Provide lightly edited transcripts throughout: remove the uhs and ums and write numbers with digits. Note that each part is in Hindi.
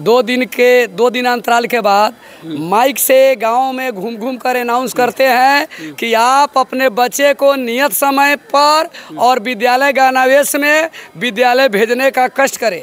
दो दिन अंतराल के बाद माइक से गांव में घूम घूम कर अनाउंस करते हैं कि आप अपने बच्चे को नियत समय पर और विद्यालय ज्ञानावेश में विद्यालय भेजने का कष्ट करें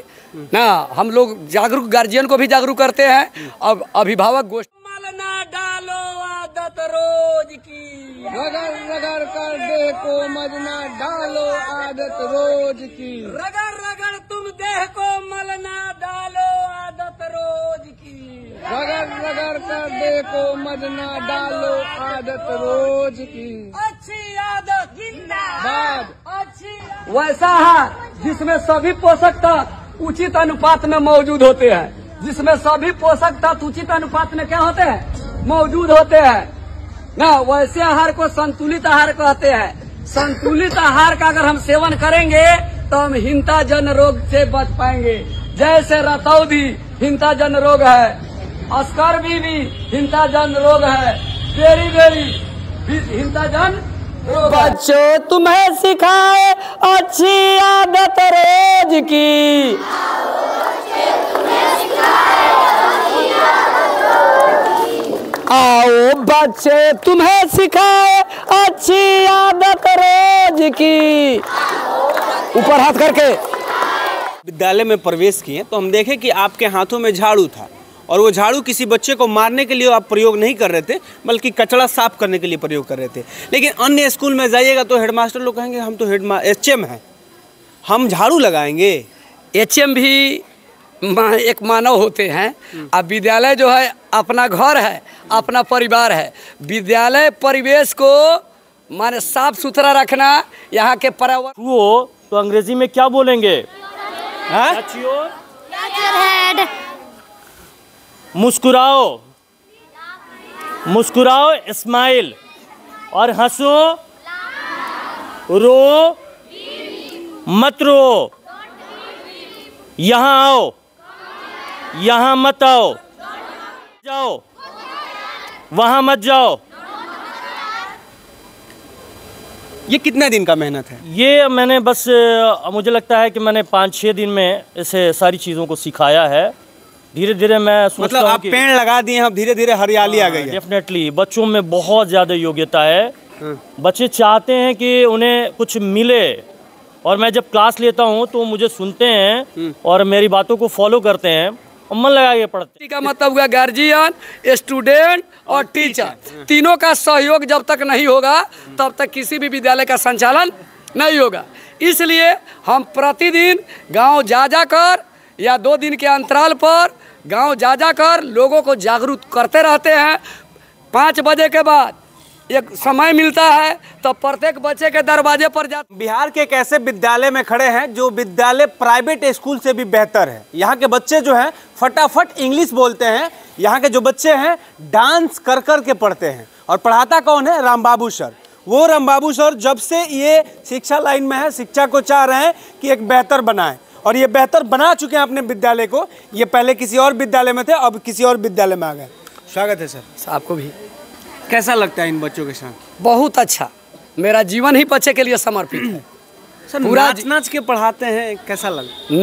ना। हम लोग जागरूक गार्जियन को भी जागरूक करते हैं। अब अभिभावक गोष्ठी ना डालो आदत रोज की, रगड़ रगड़ कर देह को मजना डालो आदत रोज की, रगड़ रगड़ तुम देह को मलना डालो आदत रोज की, रगड़ रगड़ कर देह को मजना डालो आदत रोज की। अच्छी आदत जिंदाबाद, अच्छी वैसा आहार जिसमें सभी पोषक तत्व उचित अनुपात में मौजूद होते हैं, जिसमें सभी पोषक तत्व उचित अनुपात में क्या होते हैं, मौजूद होते हैं ना। वैसे आहार को संतुलित आहार कहते हैं। संतुलित आहार का अगर हम सेवन करेंगे तो हम हिंताजन रोग से बच पाएंगे। जैसे रतौंधी हिंताजन रोग है, अस्कर्वी भी हिंताजन रोग है, बेरी हिंताजन रोग। बच्चों तुम्हें सिखाए अच्छी आदत रोज की, आओ बच्चे तुम्हें सिखाए अच्छी आदत रोज की। ऊपर हाथ करके विद्यालय में प्रवेश किए तो हम देखे कि आपके हाथों में झाड़ू था और वो झाड़ू किसी बच्चे को मारने के लिए आप प्रयोग नहीं कर रहे थे, बल्कि कचरा साफ करने के लिए प्रयोग कर रहे थे। लेकिन अन्य स्कूल में जाइएगा तो हेडमास्टर लोग कहेंगे हम तो HM हैं, हम झाड़ू लगाएंगे। HM भी एक मानव होते हैं। अब विद्यालय जो है अपना घर है, अपना परिवार है। विद्यालय परिवेश को माने साफ सुथरा रखना, यहाँ के पर्यावरण वो तो अंग्रेजी में क्या बोलेंगे? मुस्कुराओ, मुस्कुराओ, स्माइल, और हंसो, रो मत रो, यहाँ आओ, यहाँ मत आओ, जाओ वहाँ मत जाओ। ये कितने दिन का मेहनत है? ये मैंने बस मुझे लगता है कि मैंने 5-6 दिन में इसे सारी चीज़ों को सिखाया है। धीरे धीरे मैं सोचता हूँ आप पेड़ लगा दिए हैं, अब धीरे धीरे हरियाली आ गई है। डेफिनेटली बच्चों में बहुत ज़्यादा योग्यता है। बच्चे चाहते हैं कि उन्हें कुछ मिले, और मैं जब क्लास लेता हूँ तो मुझे सुनते हैं और मेरी बातों को फॉलो करते हैं और मन लगा के पढ़ते हैं। का मतलब हुआ गार्जियन, स्टूडेंट और टीचर, तीनों का सहयोग जब तक नहीं होगा तब तक किसी भी विद्यालय का संचालन नहीं होगा। इसलिए हम प्रतिदिन गांव जा कर या 2 दिन के अंतराल पर गांव जा कर लोगों को जागरूक करते रहते हैं। 5 बजे के बाद एक समय मिलता है तो प्रत्येक बच्चे के दरवाजे पर जाते। बिहार के एक ऐसे विद्यालय में खड़े हैं जो विद्यालय प्राइवेट स्कूल से भी बेहतर है। यहाँ के बच्चे जो हैं फटाफट इंग्लिश बोलते हैं। यहाँ के जो बच्चे हैं डांस कर कर के पढ़ते हैं। और पढ़ाता कौन है? रामबाबू सर। वो रामबाबू सर जब से ये शिक्षा लाइन में है, शिक्षा को चाह रहे हैं कि एक बेहतर बनाएं, और ये बेहतर बना चुके हैं अपने विद्यालय को। ये पहले किसी और विद्यालय में थे, अब किसी और विद्यालय में आ गए। स्वागत है सर। आपको भी। कैसा लगता है इन बच्चों के साथ? बहुत अच्छा। मेरा जीवन ही बच्चे के लिए समर्पित है। सर पूरा नाच के पढ़ाते हैं, कैसा लगता?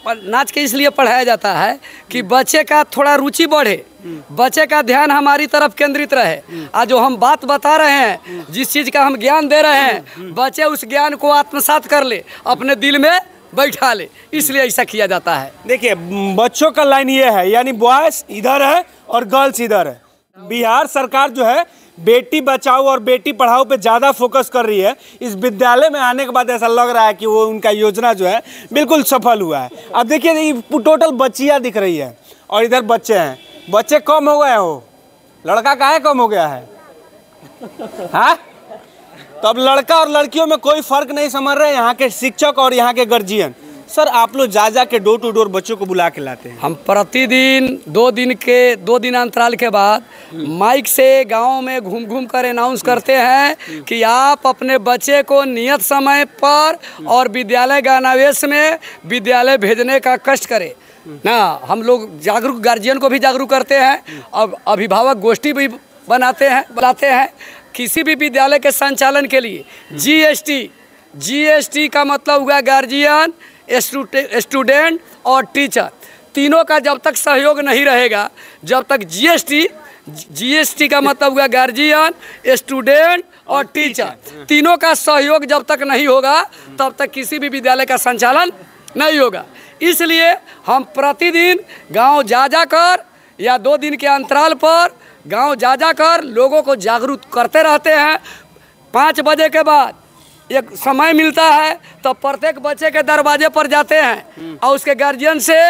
नाच के इसलिए पढ़ाया जाता है कि बच्चे का थोड़ा रुचि बढ़े, बच्चे का ध्यान हमारी तरफ केंद्रित रहे। आज जो हम बात बता रहे हैं, जिस चीज़ का हम ज्ञान दे रहे हैं, बच्चे उस ज्ञान को आत्मसात कर ले, अपने दिल में बैठा ले, इसलिए ऐसा किया जाता है। देखिए बच्चों का लाइन ये है, यानी बॉयज इधर है और गर्ल्स इधर है। बिहार सरकार जो है बेटी बचाओ और बेटी पढ़ाओ पे ज़्यादा फोकस कर रही है। इस विद्यालय में आने के बाद ऐसा लग रहा है कि वो उनका योजना जो है बिल्कुल सफल हुआ है। अब देखिए टोटल बच्चियाँ दिख रही है और इधर बच्चे हैं। बच्चे कम हो गए हो, लड़का काहे कम हो गया है? हाँ, तो अब लड़का और लड़कियों में कोई फर्क नहीं समझ रहे यहाँ के शिक्षक और यहाँ के गार्जियन। सर आप लोग जा के डोर टू डोर बच्चों को बुला के लाते हैं? हम प्रतिदिन 2 दिन अंतराल के बाद माइक से गांव में घूम घूम कर अनाउंस करते हैं कि आप अपने बच्चे को नियत समय पर और विद्यालय ज्ञानावेश में विद्यालय भेजने का कष्ट करें ना। हम लोग जागरूक गार्जियन को भी जागरूक करते हैं। अब अभिभावक गोष्ठी भी बुलाते हैं। किसी भी विद्यालय के संचालन के लिए GST का मतलब हुआ गार्जियन, स्टूडेंट और टीचर, तीनों का जब तक सहयोग नहीं रहेगा, जब तक जीएसटी का मतलब हुआ गार्जियन, स्टूडेंट और टीचर, तीनों का सहयोग जब तक नहीं होगा तब तक किसी भी विद्यालय का संचालन नहीं होगा। इसलिए हम प्रतिदिन गांव जा कर या 2 दिन के अंतराल पर गांव जा कर लोगों को जागरूक करते रहते हैं। 5 बजे के बाद एक समय मिलता है तो प्रत्येक बच्चे के दरवाजे पर जाते हैं और उसके गार्जियन से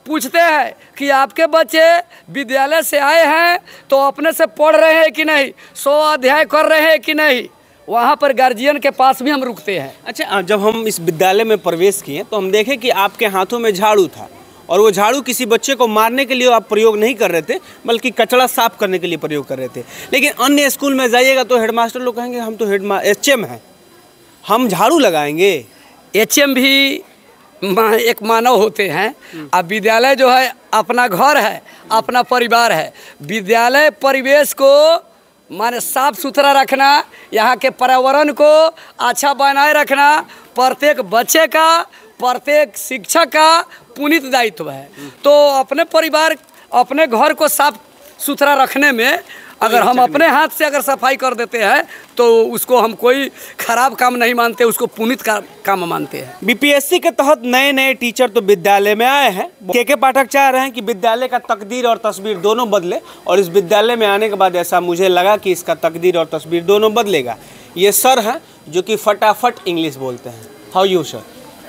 पूछते हैं कि आपके बच्चे विद्यालय से आए हैं तो अपने से पढ़ रहे हैं कि नहीं, 100 अध्याय कर रहे हैं कि नहीं। वहाँ पर गार्जियन के पास भी हम रुकते हैं। अच्छा, जब हम इस विद्यालय में प्रवेश किए तो हम देखे कि आपके हाथों में झाड़ू था, और वो झाड़ू किसी बच्चे को मारने के लिए आप प्रयोग नहीं कर रहे थे, बल्कि कचरा साफ करने के लिए प्रयोग कर रहे थे। लेकिन अन्य स्कूल में जाइएगा तो हेडमास्टर लोग कहेंगे हम तो HM हैं, हम झाड़ू लगाएंगे। HM भी एक मानव होते हैं। अब विद्यालय जो है अपना घर है, अपना परिवार है। विद्यालय परिवेश को माने साफ सुथरा रखना, यहाँ के पर्यावरण को अच्छा बनाए रखना प्रत्येक बच्चे का, प्रत्येक शिक्षक का पुनीत दायित्व है। तो अपने परिवार, अपने घर को साफ सुथरा रखने में अगर हम अपने हाथ से अगर सफाई कर देते हैं तो उसको हम कोई खराब काम नहीं मानते, उसको पुनीत का काम मानते हैं। बीपीएससी के तहत नए टीचर तो विद्यालय में आए हैं। के पाठक चाह रहे हैं कि विद्यालय का तकदीर और तस्वीर दोनों बदले, और इस विद्यालय में आने के बाद ऐसा मुझे लगा कि इसका तकदीर और तस्वीर दोनों बदलेगा। ये सर हैं जो कि फटाफट इंग्लिश बोलते हैं। How you sir?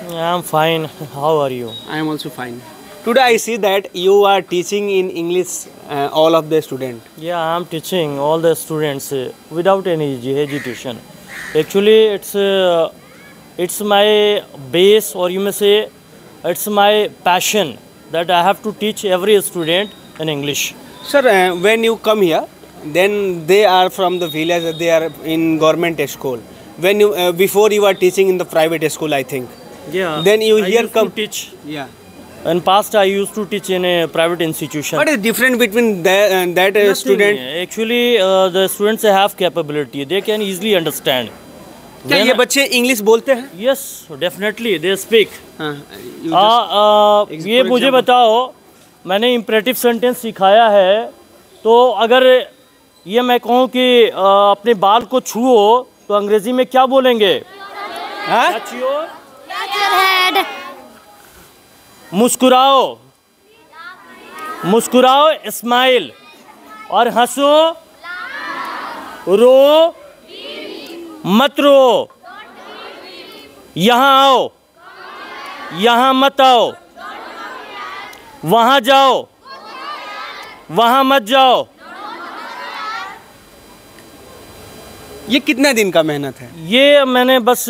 I am fine, how are you? I am also fine. Today I see that you are teaching in English all of the students. Yeah, I am teaching all the students without any hesitation. Actually, it's my base, or you may say it's my passion that I have to teach every student in English. Sir, when you come here, then they are from the village, they are in government school. When you before you are teaching in the private school, I think. Yeah. Then you I here used come. to teach. Yeah. In past, I used to teach in a private institution. What is different between that Nothing. student? Actually, the students have capability. They can easily understand. क्या ये बच्चे इंग्लिश बोलते हैं? Yes, definitely they speak. हाँ, ये मुझे बताओ, मैंने इम्परेटिव सेंटेंस सिखाया है, तो अगर ये मैं कहूँ कि अपने बाल को छुओ तो अंग्रेजी में क्या बोलेंगे? हाँ? मुस्कुराओ, मुस्कुराओ, स्माइल, और हंसो, रो मत रो, यहाँ आओ, यहाँ मत आओ, वहाँ जाओ, वहाँ मत जाओ। ये कितना दिन का मेहनत है? ये मैंने बस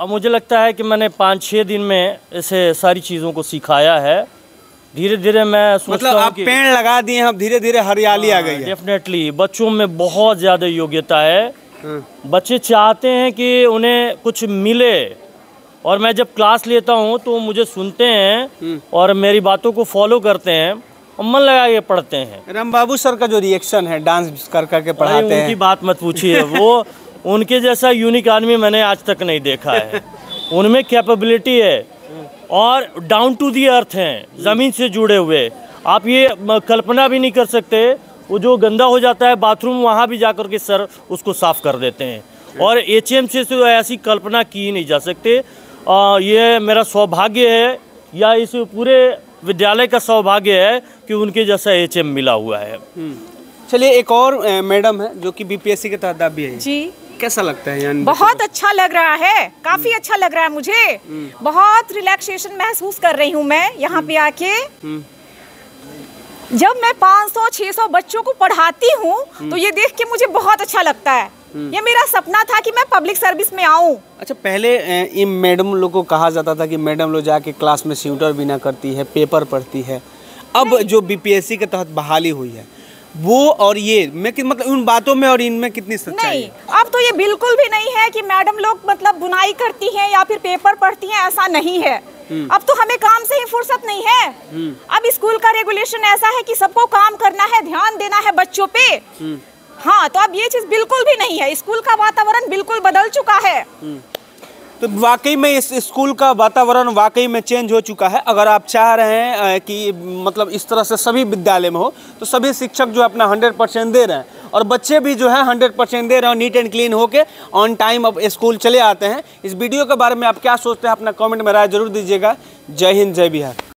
मुझे लगता है कि मैंने 5-6 दिन में ऐसे सारी चीज़ों को सिखाया है। धीरे धीरे मैं सोचता मतलब हूँ आप कि पेड़ लगा दिए, अब धीरे धीरे हरियाली आ गई है। डेफिनेटली बच्चों में बहुत ज़्यादा योग्यता है। बच्चे चाहते हैं कि उन्हें कुछ मिले, और मैं जब क्लास लेता हूँ तो मुझे सुनते हैं और मेरी बातों को फॉलो करते हैं और मन लगा के पढ़ते हैं। राम बाबू सर का जो रिएक्शन है, डांस कर करके पढ़ाते हैं, उनकी बात मत पूछिए। वो उनके जैसा यूनिक आदमी मैंने आज तक नहीं देखा है। उनमें कैपेबिलिटी है और डाउन टू दी अर्थ हैं, ज़मीन से जुड़े हुए। आप ये कल्पना भी नहीं कर सकते, वो जो गंदा हो जाता है बाथरूम, वहाँ भी जाकर के सर उसको साफ़ कर देते हैं। और HM से तो ऐसी कल्पना की ही नहीं जा सकते। ये मेरा सौभाग्य है, या इस पूरे विद्यालय का सौभाग्य है कि उनके जैसा HM मिला हुआ है। चलिए, एक और मैडम है जो कि बीपीएससी के तहत आप भी हैं जी। कैसा लगता है? यानी बहुत अच्छा लग रहा है, काफी अच्छा लग रहा है मुझे। बहुत रिलैक्सेशन महसूस कर रही हूँ मैं यहाँ पे आके। जब मैं 500-600 बच्चों को पढ़ाती हूँ तो ये देख के मुझे बहुत अच्छा लगता है। ये मेरा सपना था कि मैं पब्लिक सर्विस में आऊँ। अच्छा, पहले इन मैडम लोग को कहा जाता था कि मैडम लोग जाके क्लास में स्यूटर बिना करती है, पेपर पढ़ती है। अब जो बीपीएससी के तहत बहाली हुई है वो, और ये मैं मतलब उन बातों में और इनमें कितनी सच्चाई है? अब तो ये बिल्कुल भी नहीं है कि मैडम लोग मतलब बुनाई करती हैं या फिर पेपर पढ़ती हैं, ऐसा नहीं है। अब तो हमें काम से ही फुर्सत नहीं है। अब स्कूल का रेगुलेशन ऐसा है कि सबको काम करना है, ध्यान देना है बच्चों पे। हाँ, तो अब ये चीज बिल्कुल भी नहीं है। स्कूल का वातावरण बिल्कुल बदल चुका है। तो वाकई में इस स्कूल का वातावरण वाकई में चेंज हो चुका है। अगर आप चाह रहे हैं कि मतलब इस तरह से सभी विद्यालय में हो, तो सभी शिक्षक जो अपना 100% दे रहे हैं और बच्चे भी जो है 100% दे रहे हैं, नीट एंड क्लीन होके ऑन टाइम अब स्कूल चले आते हैं। इस वीडियो के बारे में आप क्या सोचते हैं, अपना कमेंट में राय जरूर दीजिएगा। जय हिंद, जय बिहार।